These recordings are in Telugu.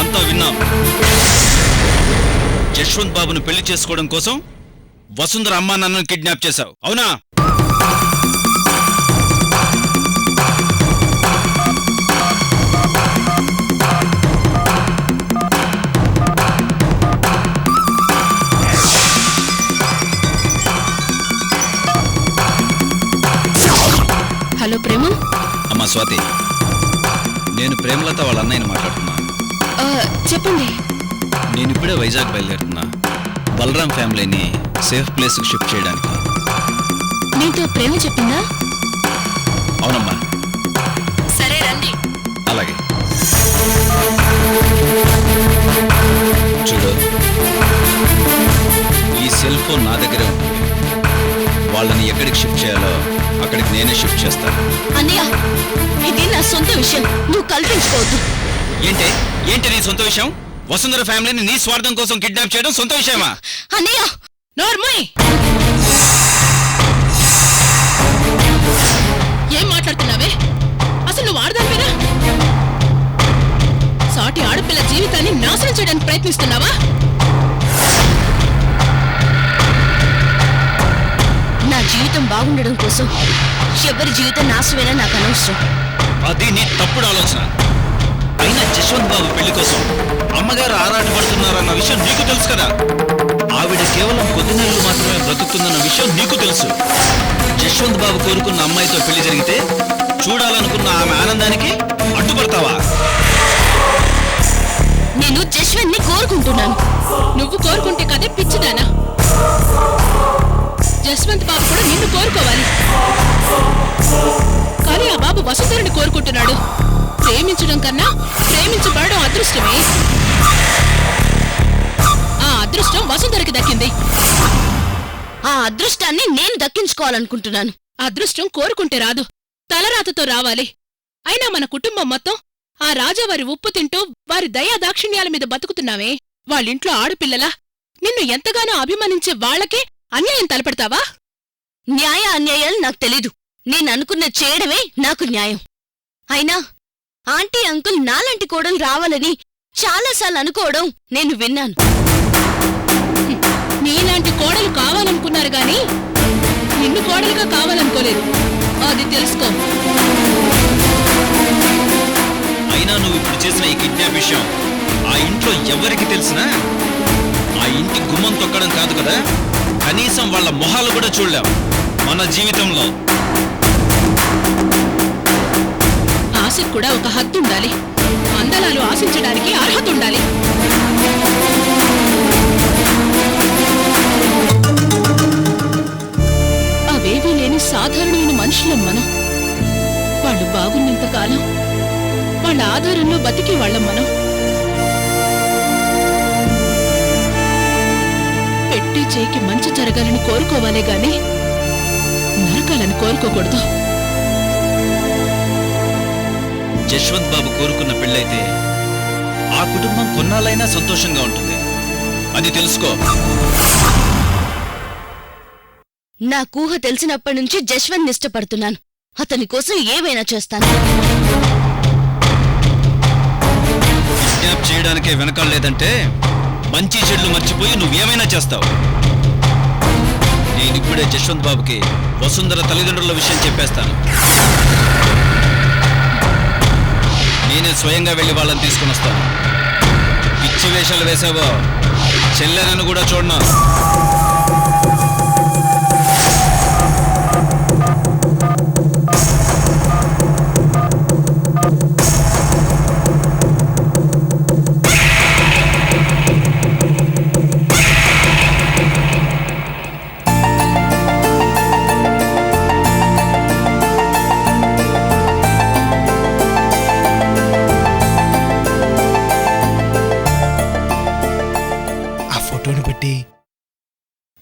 అంతా విన్నాం. యశ్వంత్ బాబును పెళ్లి చేసుకోవడం కోసం వసుంధర అమ్మా నాన్నను కిడ్నాప్ చేశావు, అవునా? హలో ప్రేమ. అమ్మా స్వాతి, నేను ప్రేమలత వాళ్ళ అన్నయ్యని మాట్లాడుతున్నా. చెప్పండి. నేను ఇప్పుడే వైజాగ్ బయలుదేరుతున్నా, బలరాం ఫ్యామిలీని సేఫ్ ప్లేస్కి షిఫ్ట్ చేయడానికి. నీతో ప్రేమ చెప్పిందా? అవునమ్మా. సరే రండి. అలాగే. చూడు, ఈ సెల్ ఫోన్ నా దగ్గరే ఉంటుంది. వాళ్ళని ఎక్కడికి షిఫ్ట్ చేయాలో అక్కడికి నేనే షిఫ్ట్ చేస్తాను. అన్నయ్య, ఇది నా సొంత విషయం, నువ్వు కల్పించుకోవద్దు. ఏంటి నీ సొంత విషయం? వసుంధర ఫ్యామిలీని నీ స్వార్థం కోసం కిడ్నాప్ చేయడం సొంత విషయమా? అన్నయ్య, నోర్మోయ్. ఏం మాట్లాడుతున్నావే? అసలు నువ్వు ఆడదానివేనా? సాటి ఆడపిల్ల జీవితాన్ని నాశనం చేయడానికి ప్రయత్నిస్తున్నావా? నా జీవితం బాగుండడం కోసం ఎవరి జీవితం నాశనమైనా నాకు అనవసరం. అది నీ తప్పుడు ఆలోచన. అయినా యశ్వంత్ బాబు పెళ్లి కోసం అమ్మగారు ఆరాటపడుతున్నారన్న విషయం నీకు తెలుసు కదా. ఆవిడ కేవలం కొద్ది నెలలు మాత్రమే బ్రతుకుతుందన్న విషయం నీకు తెలుసు. యశ్వంత్ బాబు కోరుకున్న అమ్మాయితో పెళ్లి జరిగితే చూడాలనుకున్న ఆమె ఆనందానికి అడ్డుపడతావా? నేను జశ్వంత్ ని కోరుకుంటున్నాను. నువ్వు కోరుకుంటే కదే పిచ్చిదానా? జశ్వంత్ బాబు కూడా నిన్ను కోరుకోవాలి, కానీ ఆ బాబు వసుంధరని కోరుకుంటున్నాడు. ప్రేమించడం కన్నా ప్రేమించబడడం అదృష్టమే. ఆ అదృష్టం వసుంధరకి దక్కింది. ఆ అదృష్టాన్ని నేను దక్కించుకోవాలనుకుంటున్నాను. అదృష్టం కోరుకుంటే రాదు, తలరాతతో రావాలి. అయినా మన కుటుంబం మొత్తం ఆ రాజావారి ఉప్పు తింటూ వారి దయా దాక్షిణ్యాల మీద బతుకుతున్నావే. వాళ్ళింట్లో ఆడపిల్లలా నిన్ను ఎంతగానో అభిమానించే వాళ్లకే అన్యాయం తలపెడతావా? న్యాయ అన్యాయాలు నాకు తెలీదు. నేననుకున్నది చేయడమే నాకు న్యాయం. అయినా ఆంటీ అంకుల్ నాలాంటి కోడలు రావాలని చాలాసార్లు అనుకోవడం నేను విన్నాను. నీలాంటి కోడలు కావాలనుకున్నారు గాని నిన్ను కోడలుగా కావాలనుకోలేదు, అది తెలుసుకో. అయినా నువ్వు ఇప్పుడు చేసిన ఈ కిడ్నాప్ విషయం ఆ ఇంట్లో ఎవరికి తెలిసినా ఆ ఇంటి గుమ్మం తొక్కడం కాదు కదా, కనీసం వాళ్ళ మొహాలు కూడా చూడలేం మన జీవితంలో. ఆశకు కూడా ఒక హద్దు ఉండాలి. అందలాలు ఆశించడానికి అర్హత ఉండాలి. అవేవీ లేని సాధారణమైన మనుషులం మనం. వాళ్ళు బాగున్నంతకాలం వాళ్ళ ఆధారంలో బతికే వాళ్ళం మనం. పెట్టి చేయికి మంచి జరగాలని కోరుకోవాలే గాని నరకాలని కోరుకోకూడదు. యశ్వంత్ బాబు కోరుకున్న పెళ్ళైతే ఆ కుటుంబం కొన్నాళ్ళైనా సంతోషంగా ఉంటుంది, అది తెలుసుకో. నా కూహ తెలిసినప్పటి నుంచి జశ్వంత్ ఇష్టపడుతున్నాను. అతని కోసం ఏమైనా చేస్తాను. కిడ్నాప్ చేయడానికే వెనకాలేదంటే మంచి చెడులు మర్చిపోయి నువ్వేమైనా చేస్తావు. నేనిప్పుడే యశ్వంత్ బాబుకి వసుంధర తల్లిదండ్రుల విషయం చెప్పేస్తాను. నేనే స్వయంగా వెళ్ళి వాళ్ళని తీసుకుని వస్తాను. పిచ్చి వేషాలు వేసావో చెల్లెనను కూడా చూడను.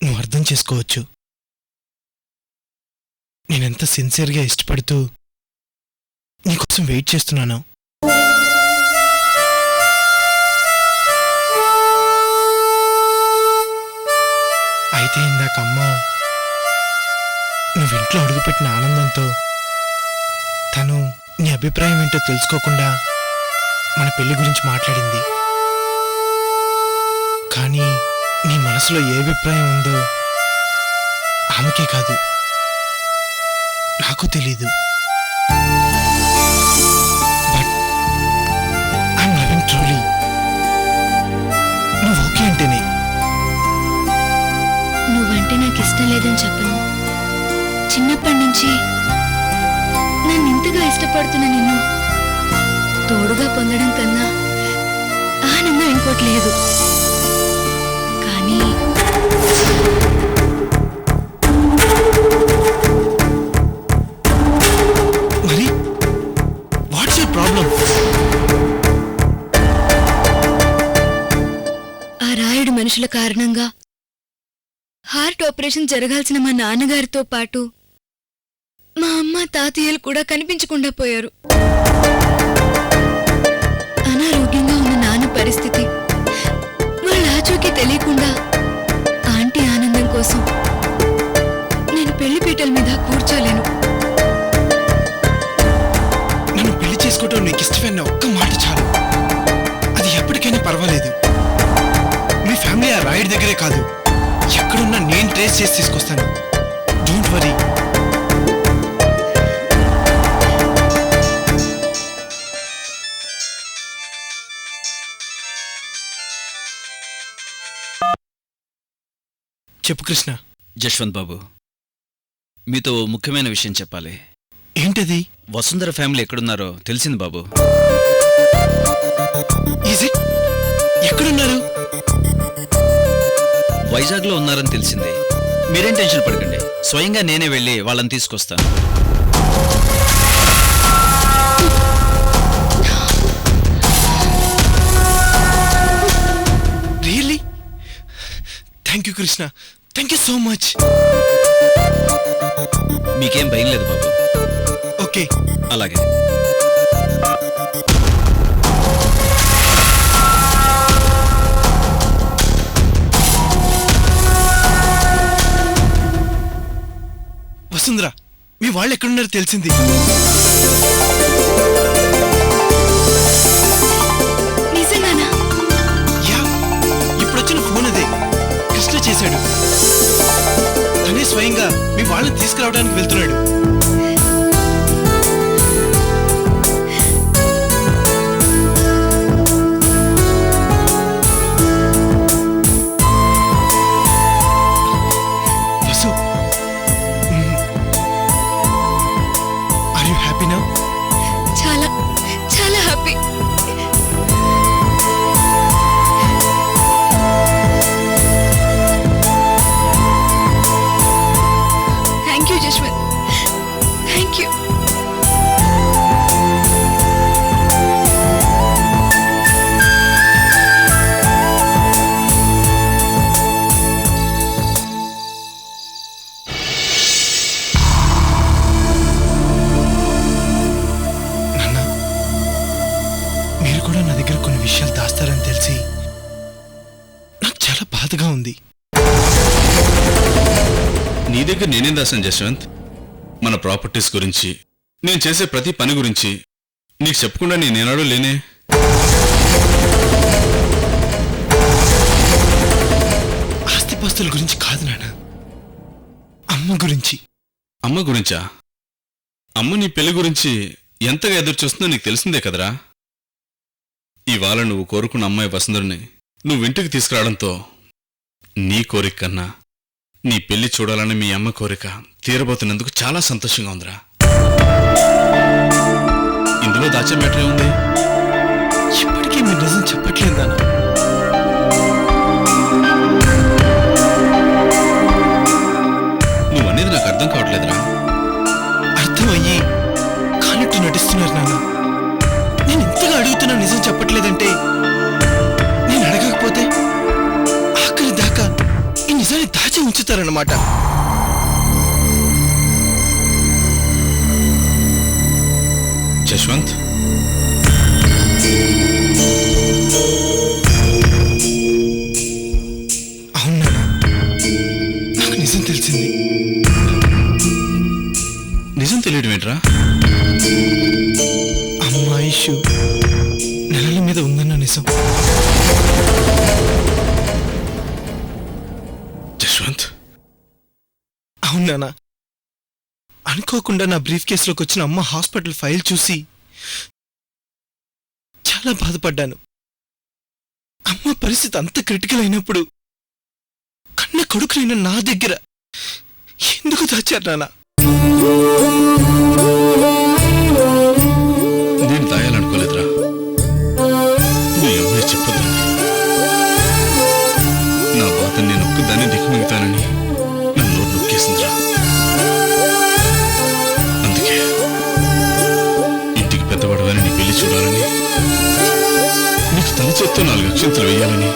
నువ్వు అర్థం చేసుకోవచ్చు నేనెంత సిన్సియర్గా ఇష్టపడుతూ నీకోసం వెయిట్ చేస్తున్నాను. అయితే ఇందాక అమ్మ నువ్వు ఇంట్లో అడుగుపెట్టిన ఆనందంతో తను నీ అభిప్రాయం ఏంటో తెలుసుకోకుండా మన పెళ్లి గురించి మాట్లాడింది. కానీ నీ మనసులో ఏ అభిప్రాయం ఉందో ఆమెకే కాదు, నాకు తెలీదు. But I'm loving truly. నువ్వు ఓకే అంటేనే. నువ్వంటే నాకు ఇష్టం లేదని చెప్పను. చిన్నప్పటి నుంచి నన్ను ఇంతగా ఇష్టపడుతున్న నిన్ను తోడుగా పొందడం కన్నా ఆనందం ఇంకోటి లేదు. కానీ మరి వాట్స్ యువర్ ప్రాబ్లం? ఆ రాయుడు మనుషుల కారణంగా హార్ట్ ఆపరేషన్ జరగాల్సిన మా నాన్నగారితో పాటు మా అమ్మ తాతయ్యలు కూడా కనిపించకుండా పోయారు. అనారోగ్యంగా ఉన్న నాన్న పరిస్థితి వాళ్ళ ఆచూకీ తెలియకుండా ఆంటీ ఆనందం కోసం నేను పెళ్లి పీటల మీద కూర్చోలేను. నన్ను పెళ్లి చేసుకోవటం నీకు ఇష్టమైన ఒక్క మాట చాలు. అది ఎప్పటికైనా పర్వాలేదు. మీ ఫ్యామిలీ ఆ రాయుడి దగ్గరే కాదు, ఎక్కడున్నా నేను ట్రేస్ చేసి తీసుకొస్తాను. Don't worry. చెప్పు కృష్ణ. జశ్వంత్ బాబు, మీతో ఓ ముఖ్యమైన విషయం చెప్పాలి. ఏంటది? వసుంధర ఫ్యామిలీ ఎక్కడున్నారో తెలిసింది బాబు. Is it? ఎక్కడున్నారు? వైజాగ్లో ఉన్నారని తెలిసింది. మీరేం టెన్షన్ పడకండి, స్వయంగా నేనే వెళ్ళి వాళ్ళని తీసుకొస్తాను. Really? Thank you Krishna, thank you so much. మీకేం భయం లేదు బాబు. ఓకే, అలాగే. వసుంధర, మీ వాళ్ళు ఎక్కడున్నారో తెలిసింది. నిజంగానా? యా, ఇప్పుడొచ్చిన ఫోన్ అదే కృష్ణ చేశాడు. తనే స్వయంగా మీ వాళ్ళని తీసుకురావడానికి వెళ్తున్నాడు. Vasu, are you happy now? చాలా చాలా happy. Thank you Jaswanth, thank you. నాన్న, మీరు కూడా నా దగ్గర కొన్ని విషయాలు దాస్తారని తెలిసి నాకు చాలా బాధగా ఉంది. నీ దగ్గర నేనేం దాసాను జశ్వంత్? మన ప్రాపర్టీస్ గురించి, నేను చేసే ప్రతి పని గురించి నీకు చెప్పకుండా నేనేనాడో లేనే. ఆస్తిపాస్తుల గురించి కాదు నాన్న, అమ్మ గురించి. అమ్మ గురించా? అమ్మ నీ పెళ్లి గురించి ఎంతగా ఎదురు చూస్తుందో నీకు తెలిసిందే కదరా. ఇవాళ నువ్వు కోరుకున్న అమ్మాయి వసుంధరని నువ్వు ఇంటికి తీసుకురావడంతో నీ కోరిక కన్నా నీ పెళ్లి చూడాలని మీ అమ్మ కోరిక తీరబోతున్నందుకు చాలా సంతోషంగా ఉందిరా. ఇందులో దాచే మ్యాటర్ ఏముంది? ఇప్పటికీ మీరు నిజం చెప్పట్లేదు నాన్న. నువ్వనేది నాకు అర్థం కావట్లేదురా. అర్థమయ్యి కానట్టు నటిస్తున్నారు నాన్న. నేను ఇంతగా అడుగుతున్నా నిజం చెప్పట్లేదంటే, నేను అడగకపోతే ఆఖరి దాకా ఈ నిజాన్ని దాచి ఉంచుతారన్నమాట. జశ్వంత్, అవును నాన్న, నాకు నిజం తెలిసింది. నిజం తెలియడం ఏంట్రా? అమ్మాయిషు నెల మీద ఉందన్న నిజం. జశ్వంత్, అవునా? అనుకోకుండా నా బ్రీఫ్ కేసులోకి వచ్చిన అమ్మ హాస్పిటల్ ఫైల్ చూసి చాలా బాధపడ్డాను. అమ్మ పరిస్థితి అంత క్రిటికల్ అయినప్పుడు కన్న కొడుకునైన నా దగ్గర ఎందుకు దాచారు నాన్న? నేను దాయాలనుకోలేదురా. మీ అమ్మాయి చెప్పొద్దని, నా బాధ నేను ఒక్కదాన్ని దిక్కుమిగుతానని నన్ను నోరు నొక్కేసిందిరా. అందుకే ఇంటికి పెద్దవాడవని నీ పెళ్లి చూడాలని, నీకు తన చేత్తో 4 అక్షంతలు వేయాలని,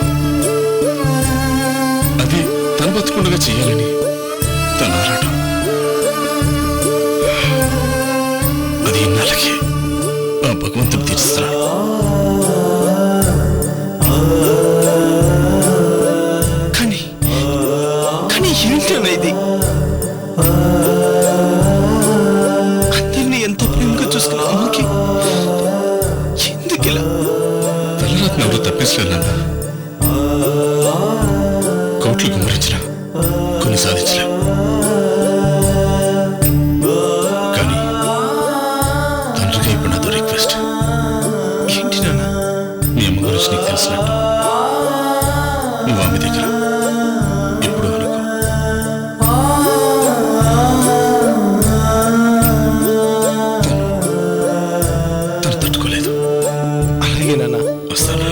అది తన బతుకుండగా చెయ్యాలని తన ఆరాటం. అది ఇన్నాళ్ళకి ఆ భగవంతుడు తీర్చుతున్నాడు. కానీ కానీ ఏంటన్నా ఇది? అందరినీ ఎంతో ప్రేమగా చూసుకున్న అమ్మకి ఎందుకు ఇలా? తలరాత్ని ఎవరు తప్పించలేదన్నా. కోట్లు గుమ్మరించిన కొన్ని సాధించలేం. కానీ తండ్రిగా ఇప్పుడు నాతో రిక్వెస్ట్. ఏంటి నాన్న? మీ అమ్మ గురించి నీకు తెలిసినట్టు నువ్వు ఆమె దగ్గర ఎప్పుడు అనుకో. తను తట్టుకోలేదు. అలాగే నాన్న. వస్తాను.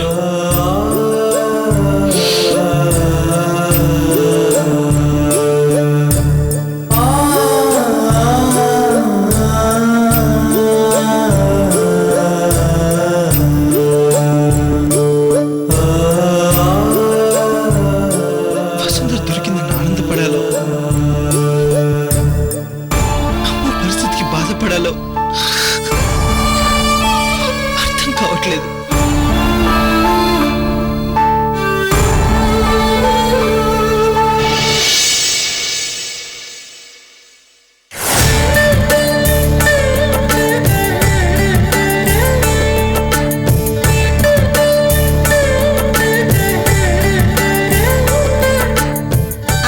వసుంధర దొరికిందని ఆనందపడాలో, అమ్మ పరిస్థితికి బాధపడాలో అర్థం కావట్లేదు.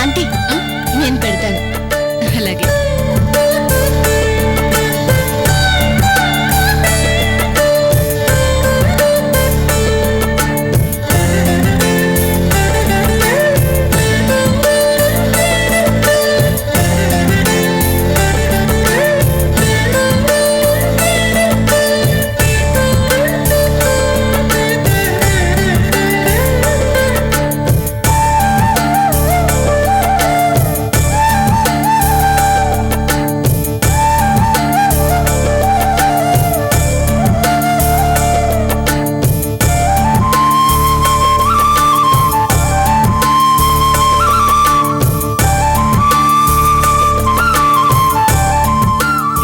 ఆంటీ నేను పెడతాను. అలాగే.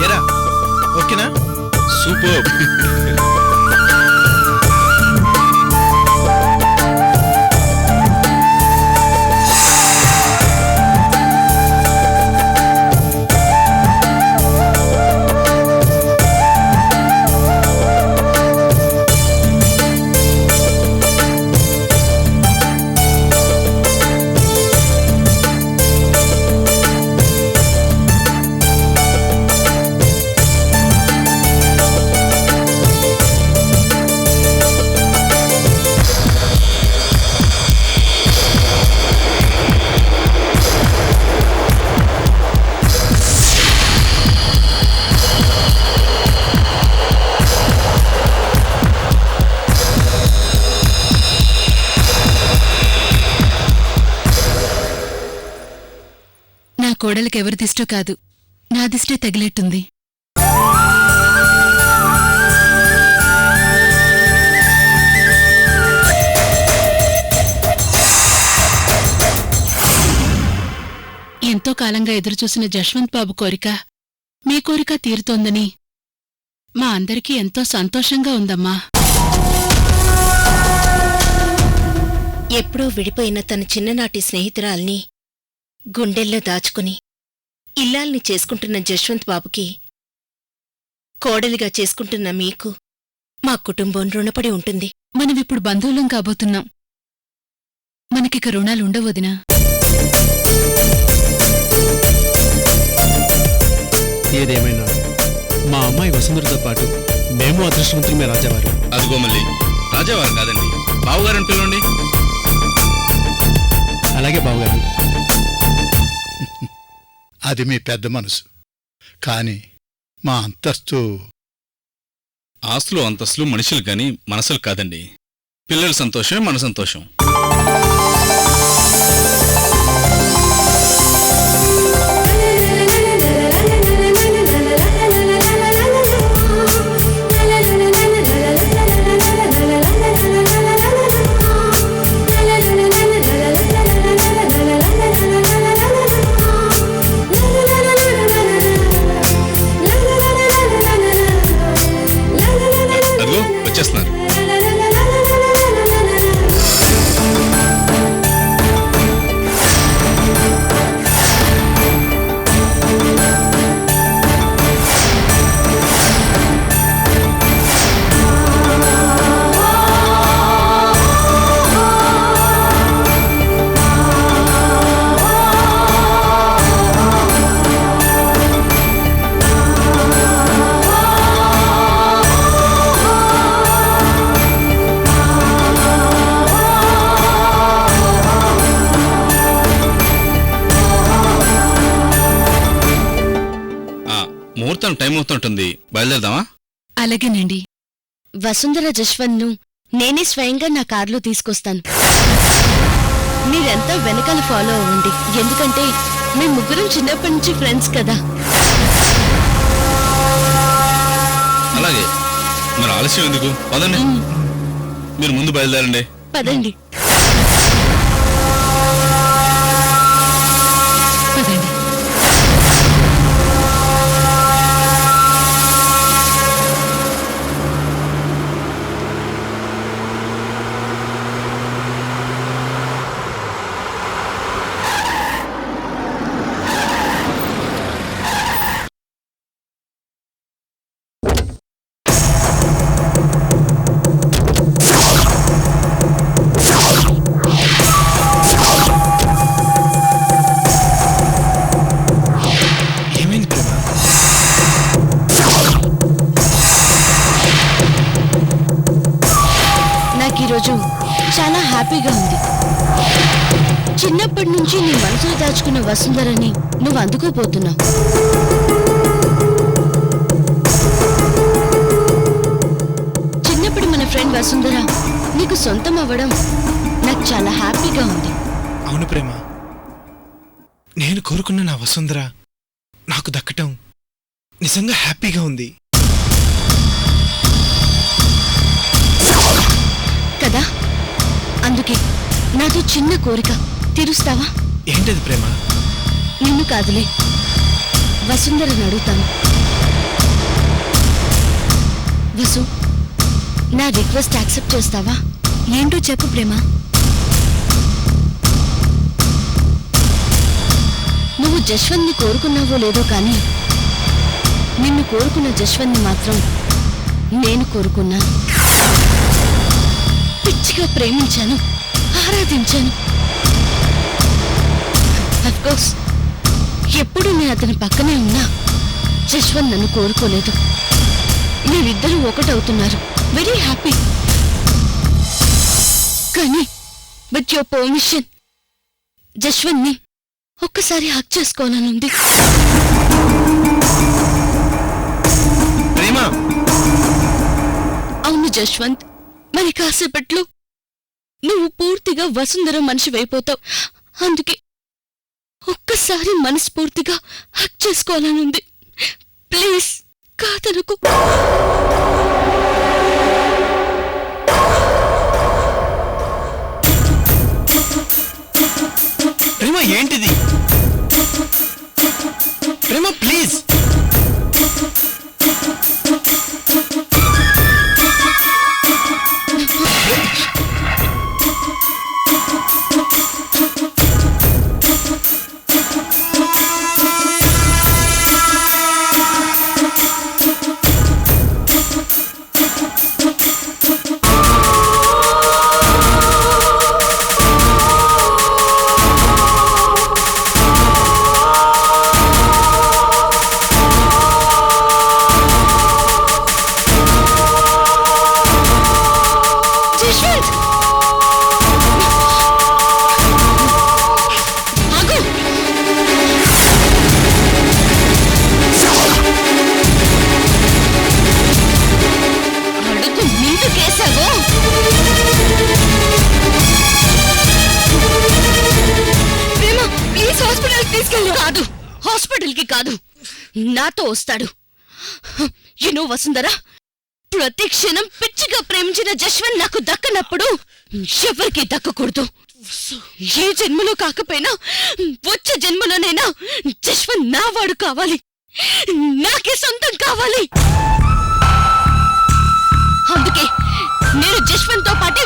ఎరా ఓకేనా? సూపర్. నా కోడలికి ఎవరి దిష్టో కాదు, నా దిష్టే తగిలేట్టుంది. ఎంతో కాలంగా ఎదురుచూసిన జశ్వంత్ బాబు కోరిక మీ కోరిక తీరుతోందని మా అందరికీ ఎంతో సంతోషంగా ఉందమ్మా. ఎప్పుడో విడిపోయిన తన చిన్ననాటి స్నేహితురాల్ని గుండెల్లో దాచుకుని ఇల్లాల్ని చేసుకుంటున్న జశ్వంత్ బాబుకి కోడలిగా చేసుకుంటున్న మీకు మా కుటుంబం రుణపడి ఉంటుంది. మనమిప్పుడు బంధువులం కాబోతున్నాం. మనకిక రుణాలుండవు వదినా. ఏదేమైనా మా అమ్మాయి వసుంధరతో పాటు మేము అదృష్టవంతులమే రాజావారు. అదిగో మళ్ళీ రాజావారు కాదండి, బావుగారని పిలవండి. అలాగే బావగారు. అది మీ పెద్ద మనసు, కాని మా అంతస్తు. ఆస్తులు అంతస్తులు మనుషులు గాని మనసులు కాదండి. పిల్లల సంతోషమే మన సంతోషం. అదిగో వచ్చేస్తున్నారు. ముహూర్తం టైం అవుతుంటుంది, బయలుదేరదామా? అలాగేనండి. వసుంధర జశ్వంత్ను నేనే స్వయంగా నా కారులో తీసుకొస్తాను. మీరంతా వెనకాల ఫాలో అవ్వండి, ఎందుకంటే మేము ముగ్గురం చిన్నప్పటి నుంచి ఫ్రెండ్స్ కదా. అలాగే, మరి ఆలస్యం ఎందుకు? పదండి, మీరు ముందు బయలుదేరండి. పదండి. పదండి. ఏమైంది ప్రేమ? నాకు ఈరోజు చాలా హ్యాపీగా ఉంది. చిన్నప్పటి నుంచి నీ మనసులో దాచుకున్న వసుంధరని నువ్వు అందుకోపోతున్నావు. చిన్నప్పుడు మన ఫ్రెండ్ వసుంధర నీకు సొంతం అవ్వడం నాకు చాలా హ్యాపీగా ఉంది. అవును ప్రేమ, నేను కోరుకున్న నా వసుంధర నాకు దక్కటం నిజంగా హ్యాపీగా ఉంది కదా. అందుకే నాతో చిన్న కోరిక తీరుస్తావా? ఏంటది ప్రేమ? నిన్ను కాదులే, వసుంధరని అడుగుతాను. వసు, నా రిక్వెస్ట్ యాక్సెప్ట్ చేస్తావా? ఏంటో చెప్పు ప్రేమ. నువ్వు జశ్వంత్ని కోరుకున్నావో లేదో కానీ నిన్ను కోరుకున్న జశ్వంత్ని మాత్రం నేను కోరుకున్నాను. పిచ్చిగా ప్రేమించాను, ఆరాధించాను. అఫ్కోర్స్ ఎప్పుడు నేను అతని పక్కనే ఉన్నా జశ్వంత్ నన్ను కోరుకోలేదు. మీరిద్దరూ ఒకటవుతున్నారు, వెరీ హ్యాపీ. కానీ విత్ యువర్ పర్మిషన్ జశ్వంత్ని ఒక్కసారి హక్ చేసుకోవాలనుంది. ప్రేమ, అవును జశ్వంత్, మరి కాసేపట్లో నువ్వు పూర్తిగా వసుంధర మనిషివైపోతావు. అందుకే ఒక్కసారి మనస్ఫూర్తిగా హక్ చేసుకోవాలనుంది. ప్లీజ్ కాదనుకో. ప్రేమ ఏంటిది? ప్రేమ ప్లీజ్. కాదు, నాతో వస్తాడు. యునో వసుంధర, ప్రతి క్షణం పిచ్చిగా ప్రేమించిన జశ్వంత్ నాకు దక్కనప్పుడు ఎవరికి దక్కకూడదు. ఏ జన్మలో కాకపోయినా వచ్చే జన్మలోనైనా జశ్వంత్ నావాడు కావాలి, నాకే సొంతం కావాలి. అందుకే నేను జశ్వంత్ తో పాటు